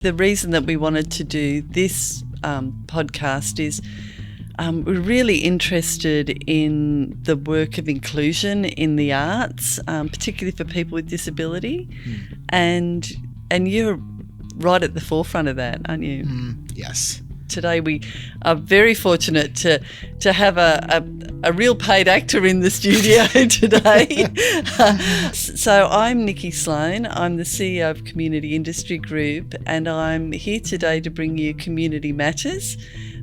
The reason that we wanted to do this podcast is we're really interested in the work of inclusion in the arts, particularly for people with disability. And you're right at the forefront of that, aren't you? Yes. Today we are very fortunate to have a real paid actor in the studio today. So I'm Nicky Sloan. I'm the CEO of Community Industry Group, and I'm here today to bring you Community Matters,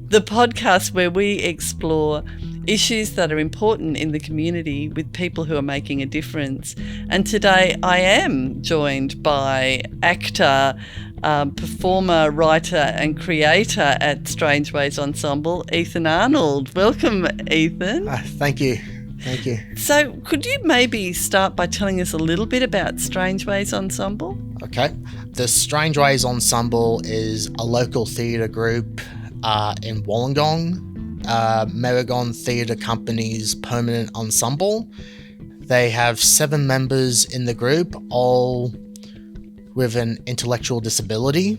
the podcast where we explore issues that are important in the community with people who are making a difference. And today I am joined by actor, performer, writer and creator at Strangeways Ensemble, Ethan Arnold. Welcome, Ethan. Thank you. So could you maybe start by telling us a little bit about Strangeways Ensemble? Okay. The Strangeways Ensemble is a local theatre group in Wollongong, Merrigong Theatre Company's permanent ensemble. They have 7 members in the group, all with an intellectual disability.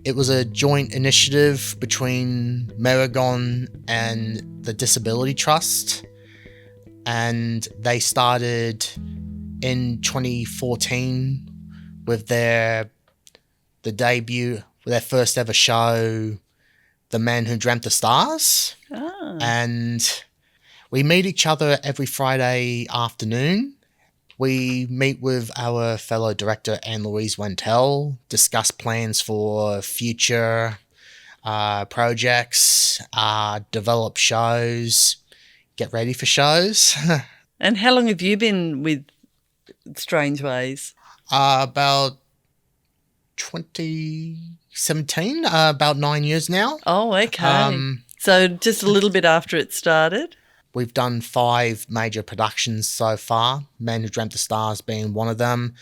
It was a joint initiative between Merrigong and the Disability Trust, and they started in 2014 with their first ever show, The Man Who Dreamt the Stars. And we meet each other every Friday afternoon. We meet with our fellow director, Anne-Louise Wentel, discuss plans for future projects, develop shows, get ready for shows. And how long have you been with Strangeways? About 2017, about 9 years now. Oh, okay. So just a little bit after it started? We've done 5 major productions so far, Man Who Dreamt the Stars being one of them.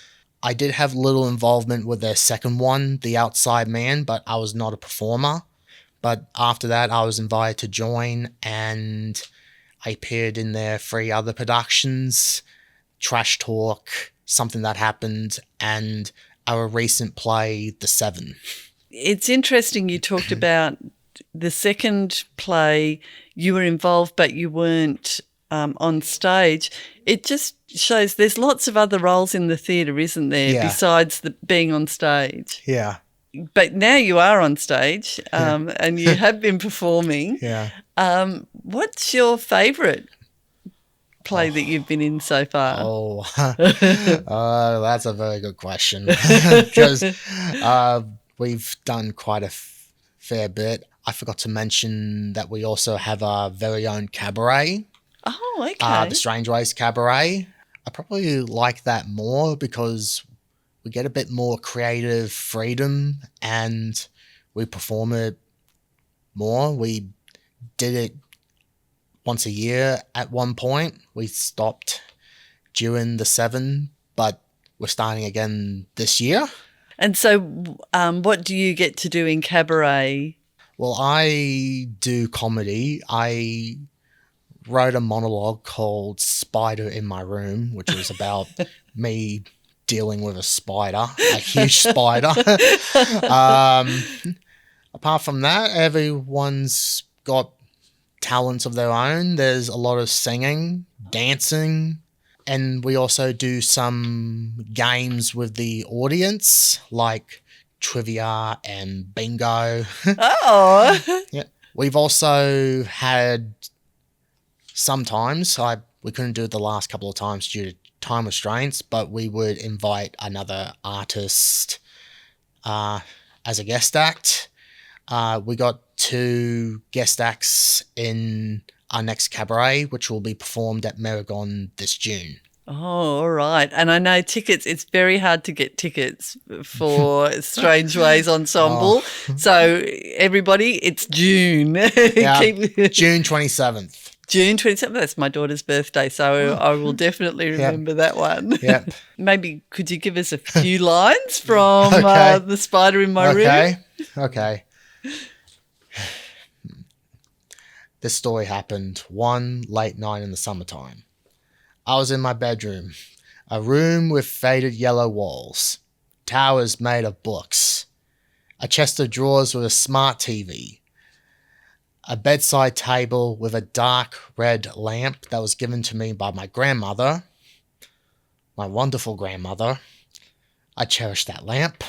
I did have little involvement with their second one, The Outside Man, but I was not a performer. But after that, I was invited to join, and I appeared in their 3 other productions, Trash Talk, Something That Happened, and our recent play, The Seven. It's interesting you talked about the second play. You were involved, but you weren't on stage. It just shows there's lots of other roles in the theatre, isn't there, besides being on stage? Yeah. But now you are on stage and you have been performing. Yeah. What's your favourite play that you've been in so far? That's a very good question, because we've done quite a fair bit. I forgot to mention that we also have our very own cabaret. Oh, okay. The Strangeways Cabaret. I probably like that more because we get a bit more creative freedom and we perform it more. We did it once a year at one point. We stopped during the 7, but we're starting again this year. And so what do you get to do in cabaret? Well, I do comedy. I wrote a monologue called Spider in My Room, which was about me dealing with a spider, a huge spider. Apart from that, everyone's got talents of their own. There's a lot of singing, dancing, and we also do some games with the audience, like trivia and bingo. Oh. Yeah. We've also had sometimes, we couldn't do it the last couple of times due to time restraints, but we would invite another artist as a guest act. We got 2 guest acts in our next cabaret, which will be performed at Merrigong this June. Oh, all right. And I know tickets, it's very hard to get tickets for Strangeways Ensemble. So everybody, it's June. Yeah, June 27th. June 27th, that's my daughter's birthday, so I will definitely remember that one. Yep. Maybe could you give us a few lines from The Spider in My Room? Okay. This story happened one late night in the summertime. I was in my bedroom, a room with faded yellow walls, towers made of books, a chest of drawers with a smart TV, a bedside table with a dark red lamp that was given to me by my grandmother, my wonderful grandmother. I cherish that lamp.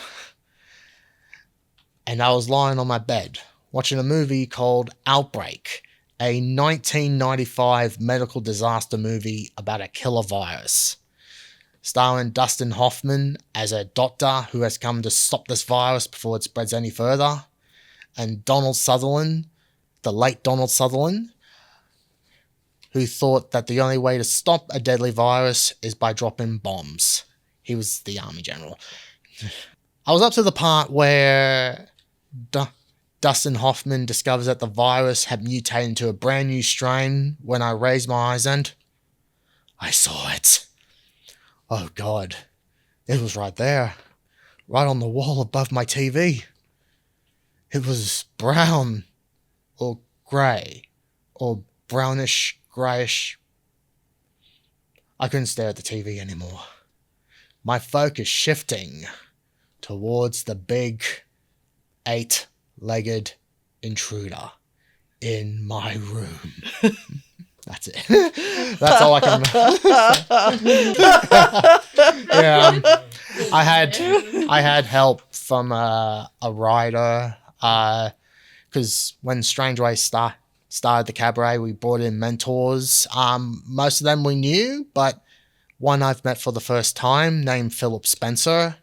And I was lying on my bed watching a movie called Outbreak, a 1995 medical disaster movie about a killer virus, starring Dustin Hoffman as a doctor who has come to stop this virus before it spreads any further, and Donald Sutherland, the late Donald Sutherland, who thought that the only way to stop a deadly virus is by dropping bombs. He was the army general. I was up to the part where Dustin Hoffman discovers that the virus had mutated into a brand new strain when I raised my eyes and I saw it. Oh God, it was right there, right on the wall above my TV. It was brown or grey or brownish, greyish. I couldn't stare at the TV anymore. My focus shifting towards the big 8-legged intruder in my room. That's it. That's all I can yeah, I had help from a writer because when Strangeways started the cabaret, we brought in mentors. Most of them we knew, but one I've met for the first time named Philip Spencer.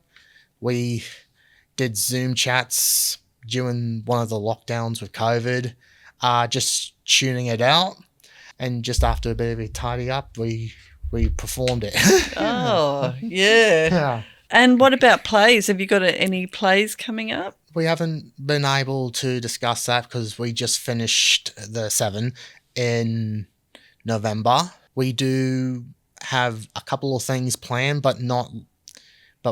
We did Zoom chats during one of the lockdowns with COVID, just tuning it out. And just after a bit of a tidy up, we performed it. Oh, yeah. Yeah. And what about plays? Have you got any plays coming up? We haven't been able to discuss that because we just finished the 7 in November. We do have a couple of things planned, but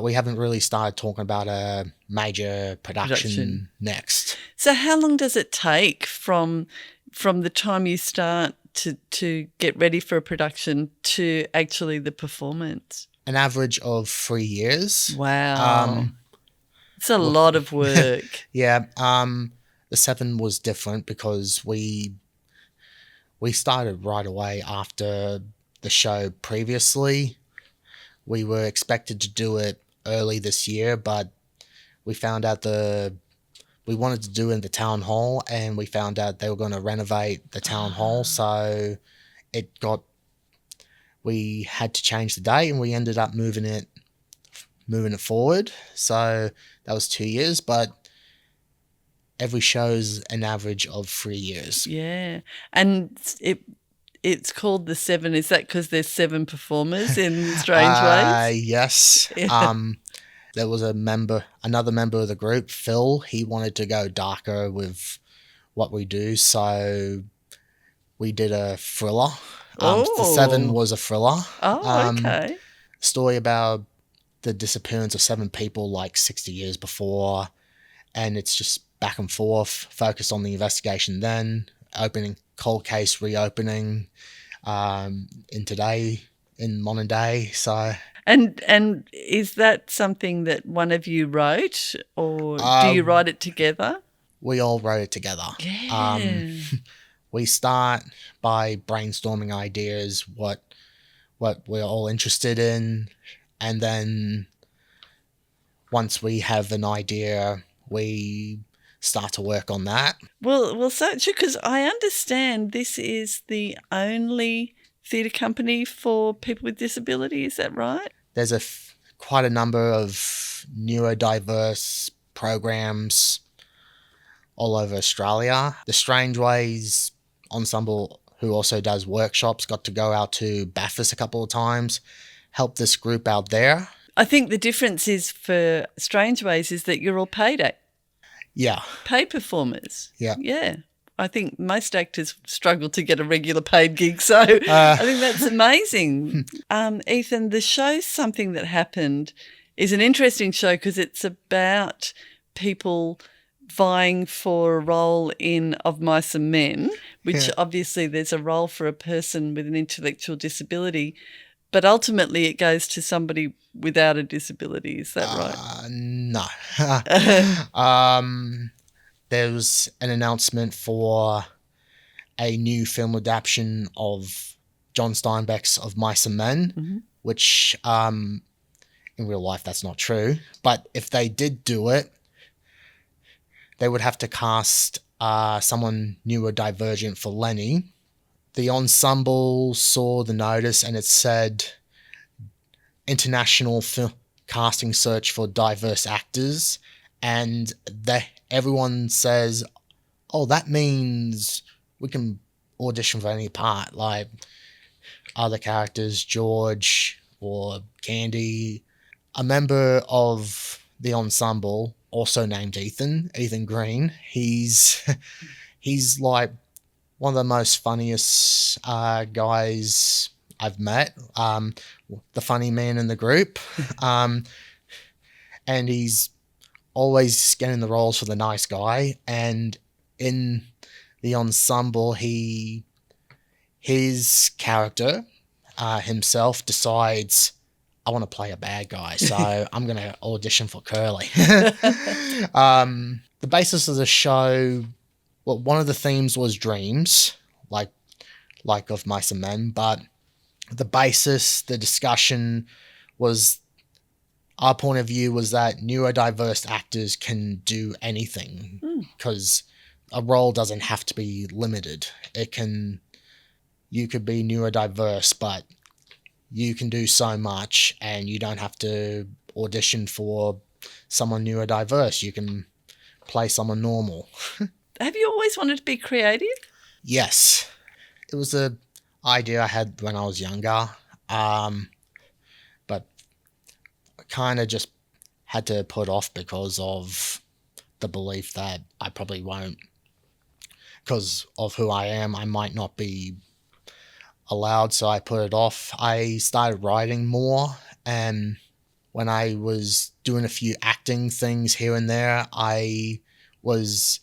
we haven't really started talking about a major production next. So how long does it take from the time you start to get ready for a production to actually the performance? An average of 3 years. Wow. It's a lot of work. Yeah. The 7 was different because we started right away after the show previously. We were expected to do it early this year, but we found out we wanted to do it in the town hall, and we found out they were going to renovate the town hall, so we had to change the date, and we ended up moving it forward. So that was 2 years, but every show's an average of 3 years. Yeah. And it's called the 7. Is that because there's 7 performers in Strangeways? Yes. Yeah. There was another member of the group, Phil. He wanted to go darker with what we do, so we did a thriller. The 7 was a thriller. Oh, okay. Story about the disappearance of 7 people like 60 years before, and it's just back and forth, focused on the investigation then, opening cold case reopening in modern day. So and is that something that one of you wrote, or do you write it together? We all wrote it together. Yeah. We start by brainstorming ideas, what we're all interested in, and then once we have an idea, we start to work on that. Well, so because I understand this is the only theatre company for people with disability, is that right? There's quite a number of neurodiverse programs all over Australia. The Strangeways Ensemble, who also does workshops, got to go out to Bathurst a couple of times, help this group out there. I think the difference is for Strangeways is that you're all paid paid performers. Yeah. Yeah. I think most actors struggle to get a regular paid gig, so I think that's amazing. Ethan, the show Something That Happened is an interesting show because it's about people vying for a role in Of Mice and Men, which obviously there's a role for a person with an intellectual disability, but ultimately it goes to somebody without a disability. Is that right? No. There was an announcement for a new film adaptation of John Steinbeck's Of Mice and Men, which in real life that's not true. But if they did do it, they would have to cast someone neurodivergent for Lenny. The ensemble saw the notice and it said international casting search for diverse actors, and everyone says, oh, that means we can audition for any part, like other characters, George or Candy. A member of the ensemble, also named Ethan Green, he's like one of the most funniest guys I've met, the funny man in the group, and he's always getting the roles for the nice guy. And in the ensemble, his character himself decides, I want to play a bad guy, so I'm going to audition for Curly. The basis of the show, well, one of the themes was dreams, like Of Mice and Men, but the basis, the discussion was, our point of view was that neurodiverse actors can do anything, because a role doesn't have to be limited. You could be neurodiverse, but you can do so much and you don't have to audition for someone neurodiverse. You can play someone normal. Have you always wanted to be creative? Yes. It was an idea I had when I was younger, but I kind of just had to put off because of the belief that I probably won't, because of who I am, I might not be allowed, so I put it off. I started writing more, and when I was doing a few acting things here and there, I was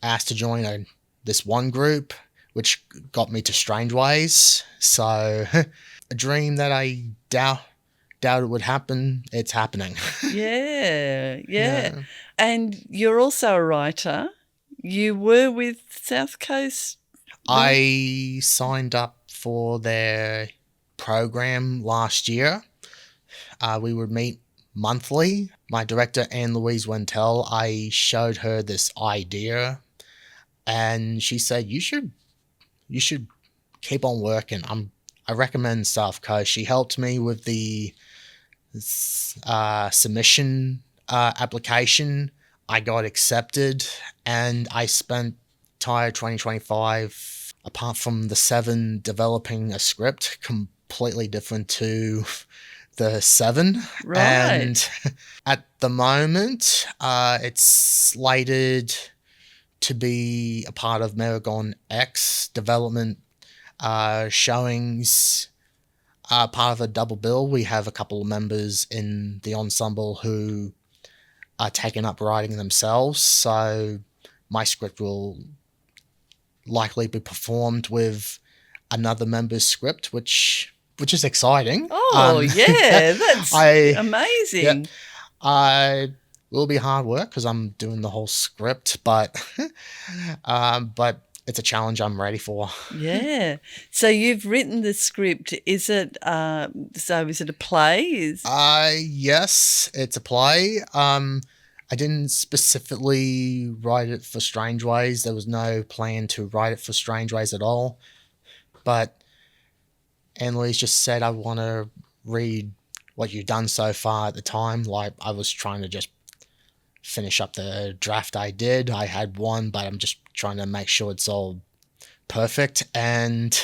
asked to join this one group, which got me to Strangeways. So a dream that I doubted would happen, it's happening. Yeah. And you're also a writer. You were with South Coast. I signed up for their program last year. We would meet monthly. My director, Anne-Louise Wentel, I showed her this idea, and she said, you should keep on working. I recommend South Coast. She helped me with the submission application. I got accepted, and I spent entire 2025, apart from the 7, developing a script completely different to the 7. Right. And at the moment, it's slated to be a part of Merrigong X development showings. Part of a double bill. We have a couple of members in the ensemble who are taking up writing themselves, so my script will likely be performed with another member's script, which is exciting. That's amazing. Yeah, will be hard work because I'm doing the whole script, but it's a challenge I'm ready for. Yeah. So you've written the script. Is it a play? Yes, it's a play. I didn't specifically write it for Strangeways. There was no plan to write it for Strangeways at all. But Anne-Louise just said, I want to read what you've done so far at the time. Like, I was trying to just finish up the draft I did. I had one, but I'm just trying to make sure it's all perfect. And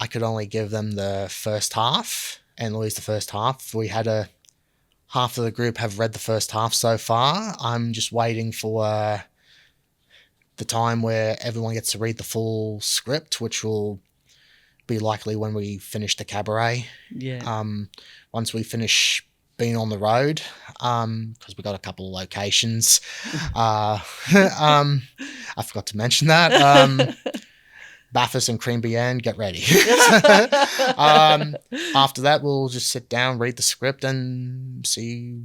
I could only give them the first half. Anne-Louise the first half. We had half of the group have read the first half so far. I'm just waiting for the time where everyone gets to read the full script, which will be likely when we finish the cabaret. Yeah. Once we finish being on the road, because we got a couple of locations. I forgot to mention that. Bathurst and Creamby, get ready. After that, we'll just sit down, read the script, and see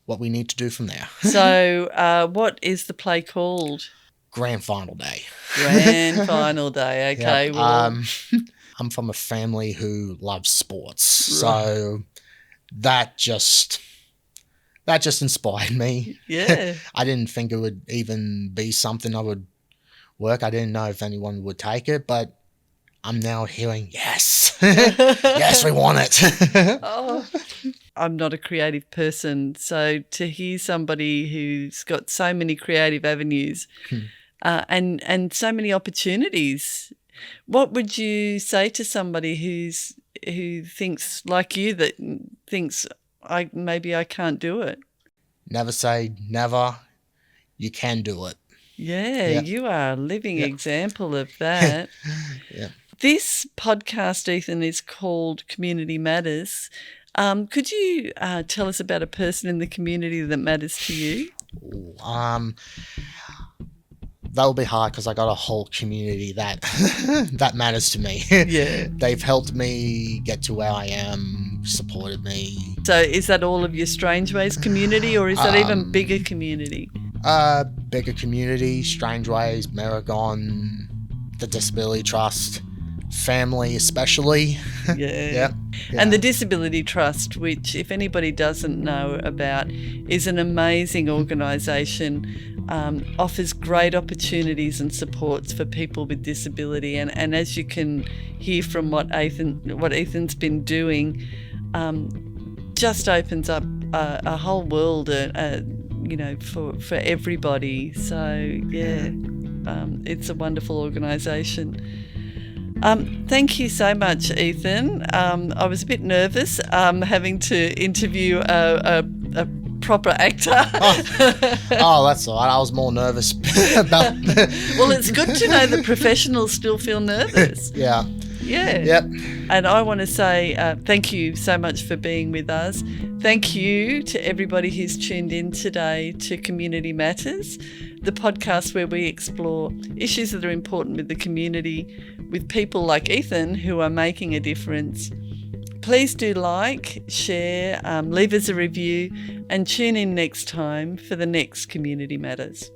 what we need to do from there. So what is the play called? Grand final day. Grand final day. Okay. Yep. Well, I'm from a family who loves sports, so that just inspired me. yeah. I didn't think it would even be something I would work. I didn't know if anyone would take it, but I'm now hearing yes, yes, we want it. Oh, I'm not a creative person, so to hear somebody who's got so many creative avenues and so many opportunities, what would you say to somebody who thinks like you, that thinks maybe I can't do it? Never say never. You can do it. Yeah, Yep. you are a living example of that. Yeah. This podcast, Ethan, is called Community Matters. Could you tell us about a person in the community that matters to you? That'll be hard because I got a whole community that that matters to me. Yeah. They've helped me get to where I am, supported me. So is that all of your Strangeways community, or is that even bigger community? Bigger community, Strangeways, Merrigong, the Disability Trust, family especially. Yeah. And the Disability Trust, which if anybody doesn't know about, is an amazing organisation, offers great opportunities and supports for people with disability. And as you can hear from what Ethan's been doing, just opens up a whole world, for everybody. So it's a wonderful organisation. Thank you so much, Ethan. I was a bit nervous having to interview a proper actor. Oh, that's all right. I was more nervous about... Well, it's good to know that professionals still feel nervous. Yeah. Yeah. Yep. And I want to say thank you so much for being with us. Thank you to everybody who's tuned in today to Community Matters, the podcast where we explore issues that are important with the community, with people like Ethan who are making a difference. Please do like, share, leave us a review, and tune in next time for the next Community Matters.